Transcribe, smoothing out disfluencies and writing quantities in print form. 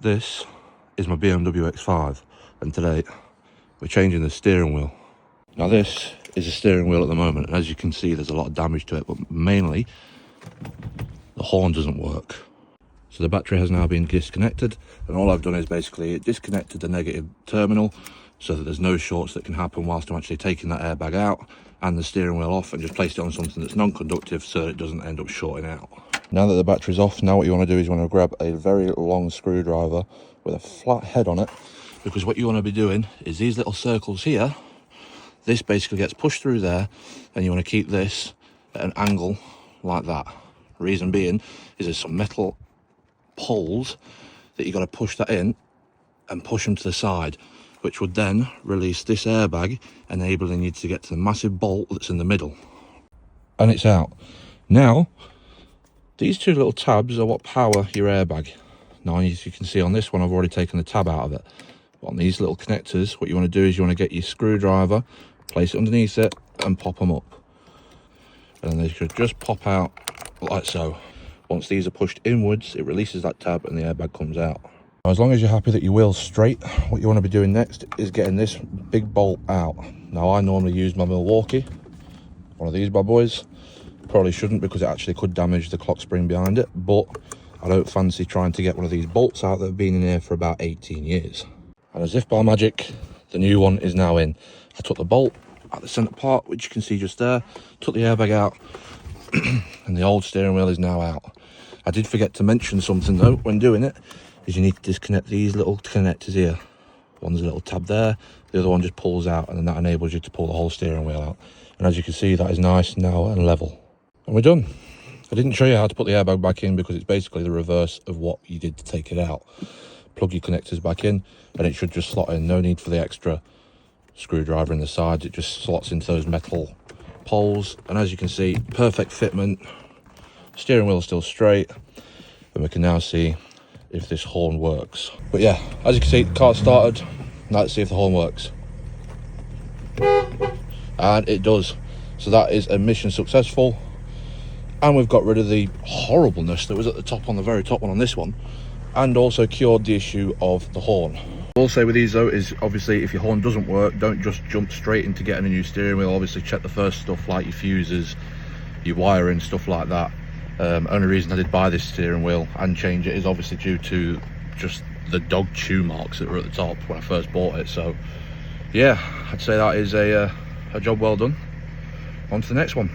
This is my BMW X5, and today we're changing the steering wheel. Now this is a steering wheel at the moment, and as you can see there's a lot of damage to it, but mainly the horn doesn't work. So the battery has now been disconnected, and all I've done is basically disconnected the negative terminal so that there's no shorts that can happen whilst I'm actually taking that airbag out and the steering wheel off, and just placed it on something that's non-conductive so that it doesn't end up shorting out. Now that the battery's off, now what you want to do is you want to grab a very long screwdriver with a flat head on it, because what you want to be doing is these little circles here, this basically gets pushed through there, and you want to keep this at an angle like that. Reason being is there's some metal poles that you got to push that in and push them to the side, which would then release this airbag, enabling you to get to the massive bolt that's in the middle. And it's out. Now, these two little tabs are what power your airbag. Now, as you can see on this one, I've already taken the tab out of it. But on these little connectors, what you want to do is you want to get your screwdriver, place it underneath it, and pop them up. And then they should just pop out like so. Once these are pushed inwards, it releases that tab and the airbag comes out. Now, as long as you're happy that your wheel's straight, what you want to be doing next is getting this big bolt out. Now, I normally use my Milwaukee, one of these bad boys. Probably shouldn't, because it actually could damage the clock spring behind it, but I don't fancy trying to get one of these bolts out that have been in here for about 18 years. And as if by magic, the new one is now in. I took the bolt at the centre part, which you can see just there, took the airbag out, and the old steering wheel is now out. I did forget to mention something though when doing it, is you need to disconnect these little connectors here. One's a little tab there, the other one just pulls out, and then that enables you to pull the whole steering wheel out. And as you can see, that is nice now and level. And we're done. I didn't show you how to put the airbag back in because it's basically the reverse of what you did to take it out. Plug your connectors back in and it should just slot in. No need for the extra screwdriver in the sides. It just slots into those metal poles. And as you can see, perfect fitment. Steering wheel is still straight. And we can now see if this horn works. But yeah, as you can see, the car's started. Now let's see if the horn works. And it does. So that is a mission successful. And we've got rid of the horribleness that was at the top on the very top one on this one, and also cured the issue of the horn. What I'll say with these though is, obviously if your horn doesn't work, don't just jump straight into getting a new steering wheel. Obviously check the first stuff like your fuses, your wiring, stuff like that. Only reason I did buy this steering wheel and change it is obviously due to just the dog chew marks that were at the top when I first bought it. So yeah, I'd say that is a job well done. On to the next one.